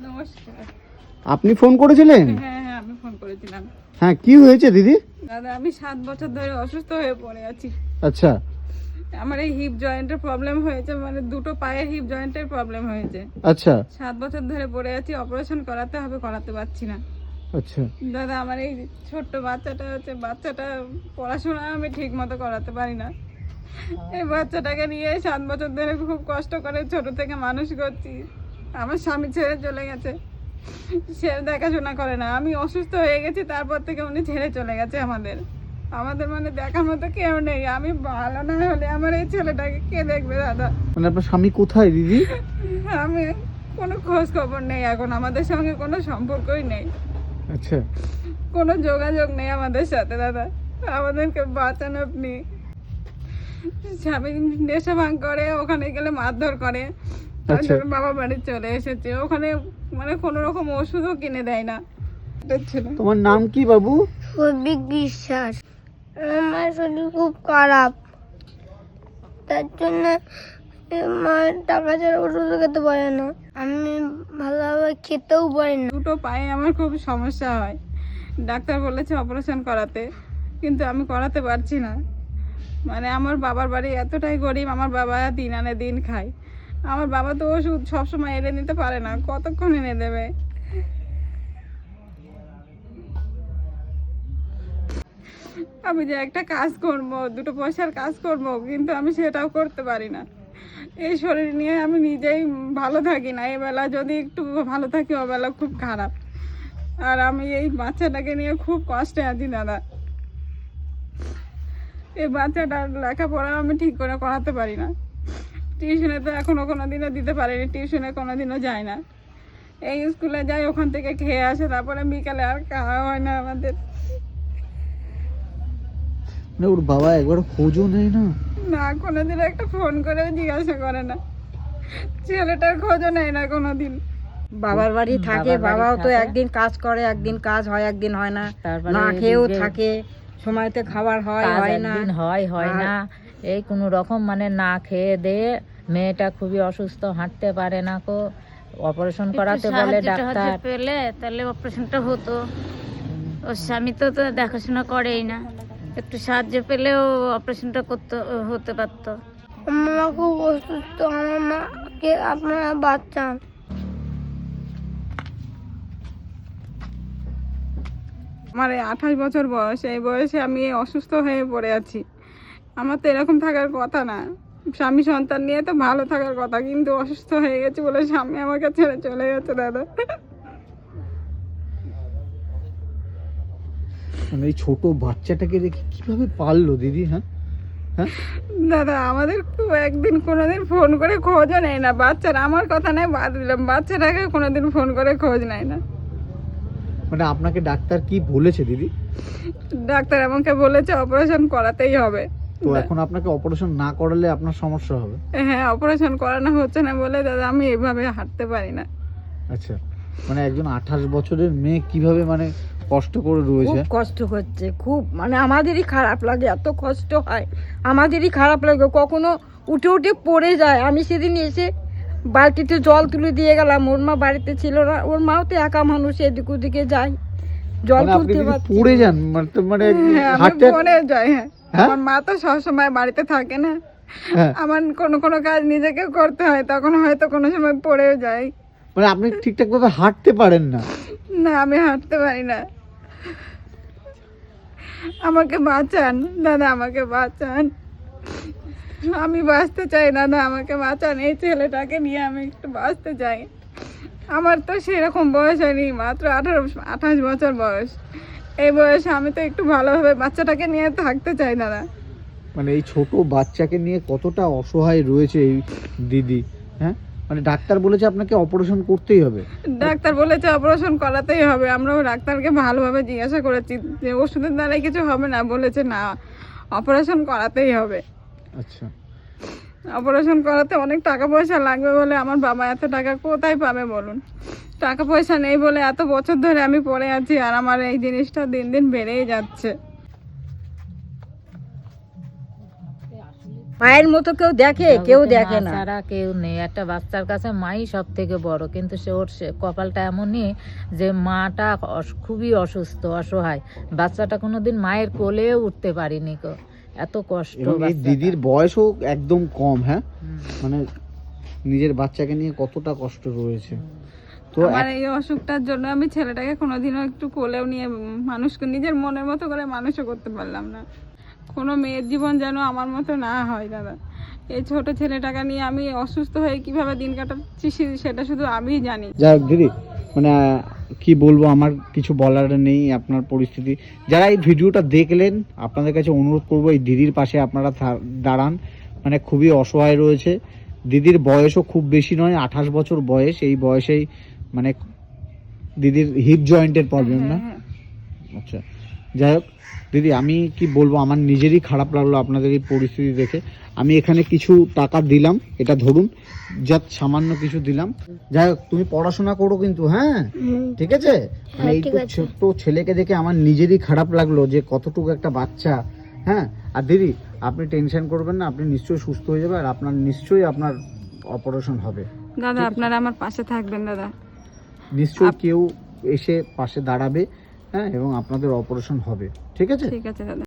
নমস্কার। আপনি ফোন করেছিলেন? হ্যাঁ হ্যাঁ, আমি ফোন করেছিলাম। হ্যাঁ, কি হয়েছে দিদি? দাদা, আমি 7 বছর ধরে অসুস্থ হয়ে পড়ে আছি। আচ্ছা আমার এই হিপ জয়েন্টের প্রবলেম হয়েছে, মানে দুটো পায়ের হিপ জয়েন্টের প্রবলেম হয়েছে। আচ্ছা 7 বছর ধরে পড়ে আছি, অপারেশন করাতে হবে, করাতে পারছি না। আচ্ছা। দাদা, আমার এই ছোট্ট বাচ্চাটা পড়াশোনা আমি ঠিক মতো করাতে পারি না। এই বাচ্চাটাকে নিয়ে 7 বছর ধরে খুব কষ্ট করে ছোট থেকে মানুষ করছি। আমার স্বামী ছেড়ে চলে গেছে, সে দেখাশোনা করে না। আমি অসুস্থ হয়ে গেছি, তারপর থেকে উনি ছেড়ে চলে গেছে। আমাদের মানে দেখার মতো কেউ নেই। আমি ভালো না হলে আমার এই ছেলেটাকে কে দেখবে দাদা? মানে আপনার স্বামী কোথায় দিদি? আমি কোনো খোঁজ খবর নেই, এখন আমাদের সঙ্গে কোনো সম্পর্কই নেই, আচ্ছা। কোনো যোগাযোগ নেই আমাদের সাথে। দাদা, আমাদেরকে বাঁচান আপনি। স্বামী নেশা ভাঙ করে, ওখানে গেলে মারধর করে। তার আচ্ছা। জন্য বাবা বাড়ি চলে এসেছে। ওখানে মানে কোনো রকম ওষুধও কিনে দেয় না। এটা ছিল। তোমার নাম কি বাবু? সৌভিক বিশ্বাস। আমার শরীর খুব খারাপ, তার জন্য মায়ের টাকা ছাড়া ওষুধ খেতে পারে না, আমি ভালোভাবে খেতেও পারি না। দুটো পায়ে আমার খুব সমস্যা হয়। ডাক্তার বলেছে অপারেশন করাতে, কিন্তু আমি করাতে পারছি না। মানে আমার বাবার বাড়ি এতটাই গরিব, আমার বাবা দিন আনে দিন খায়। আমার বাবা তো ওষুধ সবসময় এনে নিতে পারে না, কতক্ষণ এনে দেবে? আমি যে একটা কাজ করব, দুটো পয়সার কাজ করব, কিন্তু আমি সেটাও করতে পারি না। এই শরীর নিয়ে আমি নিজেই ভালো থাকি না। এবেলা যদি একটু ভালো থাকি, ওবেলা খুব খারাপ। আর আমি এই বাচ্চাটাকে নিয়ে খুব কষ্টে আছি দাদা। এই বাচ্চাটার লেখাপড়া আমি ঠিক করে করাতে পারি না। টিউশনে তো এখনো কোনোদিনও দিতে পারিনি, টিউশনে কোনোদিনও যায় না। এই স্কুলে যাই, ওখান থেকে খেয়ে আসে, তারপরে বিকালে আর খাওয়া হয় না আমাদের। না, ওর বাবা একবার খোঁজও নেয় না? না, কোনোদিন একটা ফোন করেও জিজ্ঞাসা করে না। ছেলেটার খোঁজও নেয় না কোনোদিন। বাবার বাড়ি থাকে, বাবাও তো একদিন কাজ করে, একদিন কাজ হয়, একদিন হয় না, না খেয়েও থাকে, সময়তে খাবার হয় না, হয় না, এই কোনো রকম মানে না খেয়ে দিয়ে মেয়েটা খুবই অসুস্থ, হাঁটতে পারে না কো। অপারেশন করাতে বলে ডাক্তার। পেলে তাহলে অপারেশনটা হতো। ওর স্বামী তো দেখাশোনা করেই না, একটু সাহায্য পেলেও অপারেশনটা হতে পারতো। আমার মা খুব অসুস্থ, আমার মাকে আপনারা বাঁচান। আমার এই 28 বছর বয়স, এই বয়সে আমি অসুস্থ হয়ে পড়ে আছি। আমার তো এরকম থাকার কথা না। স্বামী সন্তান নিয়ে তো ভালো থাকার কথা, কিন্তু অসুস্থ হয়ে গেছি বলে স্বামী আমাকে ছেড়ে চলে গেছে দাদা। মানে এই ছোট বাচ্চাটাকে রেখে কিভাবে পারলো দিদি? হ্যাঁ হ্যাঁ। দাদা, আমাদের তো একদিন কোনোদিন ফোন করে খোঁজও নেয় না। বাচ্চারা, আমার কথা নেই বাদ দিলাম, বাচ্চাটাকে কোনোদিন ফোন করে খোঁজ নেয় না। মানে আপনাকে ডাক্তার কি বলেছে দিদি? ডাক্তার আমাকে বলেছে অপারেশন করাতেই হবে। তো এখন আপনাকে অপারেশন না করালে আপনার সমস্যা হবে? হ্যাঁ, অপারেশন করানো হচ্ছে না বলে দাদা আমি এইভাবে হাঁটতে পারি না। আচ্ছা, মানে একজন 28 বছরের মেয়ে কিভাবে মানে কষ্ট করে খুব রয়েছে? কষ্ট হচ্ছে, খুব মানে আমাদেরই খারাপ লাগে, এত কষ্ট হয়, আমাদেরই খারাপ লাগে। কখনো উঠে উঠে পড়ে যায়। আমি সেদিন এসে বালতিতে জল তুলে দিয়ে গেলাম, ওর মা বাড়িতে ছিল না, ওর মাও তো একা মানুষ, এদিক ওদিকে যায়, জল মানে আপনি তুলতে যদি পারছি পড়ে না। যান মানে হ্যাঁ, আমি হাঁটতে ফোনে যাই। হ্যাঁ, হ্যাঁ? আমার মা তো সবসময় বাড়িতে থাকে না। হ্যাঁ, আমার কোনো কোনো কাজ নিজেকে করতে হয়, তখন হয়তো কোনো সময় পড়েও যাই। মানে আপনি ঠিকঠাক ভাবে হাঁটতে পারেন না? না, আমি হাঁটতে পারি না। আমাকে বাঁচান দাদা, আমাকে বাঁচান। আমি বাঁচতে চাই দাদা, আমাকে বাঁচান। এই ছেলেটাকে নিয়ে আমি একটু বাঁচতে চাই। আমার তো সেরকম বয়স হয়নি, মাত্র 28 বছর বয়স। এই বয়সে আমি তো একটু ভালোভাবে বাচ্চাটাকে নিয়ে থাকতে চাই দাদা। মানে এই ছোট বাচ্চাকে নিয়ে কতটা অসহায় রয়েছে এই দিদি। হ্যাঁ, মানে ডাক্তার বলেছে আপনাকে অপারেশন করতেই হবে। ডাক্তার বলেছে অপারেশন করাতেই হবে। আমরাও ডাক্তারকে ভালোভাবে জিজ্ঞাসা করেছি যে ওষুধের দ্বারাই কিছু হবে না, বলেছে না, অপারেশন করাতেই হবে। আচ্ছা। অপারেশন করাতে অনেক টাকা পয়সা লাগবে বলে আমার বাবা এত টাকা কোথায় পাবে বলুন? টাকা পয়সা নেই বলে এত বছর ধরে আমি পড়ে আছি, আর আমার এই জিনিসটা দিন দিন বেড়েই যাচ্ছে। মায়ের মতো কেউ দেখে? কেউ দেখে না। ছাড়া কেউ নেই, একটা বাচ্চার কাছে মাই সব থেকে বড়, কিন্তু সে কপালটা এমনই যে মাটা খুবই অসুস্থ, অসহায়। বাচ্চাটা কোনোদিন মায়ের কোলেও উঠতে পারিনি গো, এত কষ্ট। এবং এই বাচ্চাটা। দিদির বয়সও একদম কম, হ্যাঁ, মানে নিজের বাচ্চাকে নিয়ে কতটা কষ্ট রয়েছে। তো আমার এই অসুখটার জন্য আমি ছেলেটাকে কোনোদিনও একটু কোলেও নিয়ে মানুষকে নিজের মনের মতো করে মানুষও করতে পারলাম না। কোনো মেয়ের জীবন যেন আমার মতো না হয় দাদা। এই ছোট ছেলেটাকে নিয়ে আমি অসুস্থ হয়ে কিভাবে দিন কাটাচ্ছি সেটা শুধু আমিই জানি। যাই হোক দিদি, মানে কি বলবো, আমার কিছু বলার নেই আপনার পরিস্থিতি। যারা এই ভিডিওটা দেখলেন, আপনাদের কাছে অনুরোধ করবো এই দিদির পাশে আপনারা দাঁড়ান। মানে খুবই অসহায় রয়েছে। দিদির বয়সও খুব বেশি নয়, 28 বছর বয়স। এই বয়সেই মানে দিদির হিপ জয়েন্টের প্রবলেম না? হ্যাঁ। আচ্ছা, যাই হোক দিদি, আমি কি বলবো, আমার নিজেরই খারাপ লাগলো আপনাদের এই পরিস্থিতি দেখে। আমি এখানে কিছু টাকা দিলাম, এটা ধরুন, যা সামান্য কিছু দিলাম। যাই হোক, তুমি পড়াশোনা করো কিন্তু, হ্যাঁ, ঠিক আছে? মানে এই ছোট্ট ছেলেকে দেখে আমার নিজেরই খারাপ লাগলো যে কতটুকু একটা বাচ্চা, হ্যাঁ। আর দিদি, আপনি টেনশন করবেন না, আপনি নিশ্চয়ই সুস্থ হয়ে যাবে, আর আপনার নিশ্চয়ই আপনার অপারেশন হবে। দাদা আপনারা আমার পাশে থাকবেন দাদা। নিশ্চয়ই কেউ এসে পাশে দাঁড়াবে, হ্যাঁ, এবং আপনাদের অপারেশন হবে, ঠিক আছে? ঠিক আছে দাদা।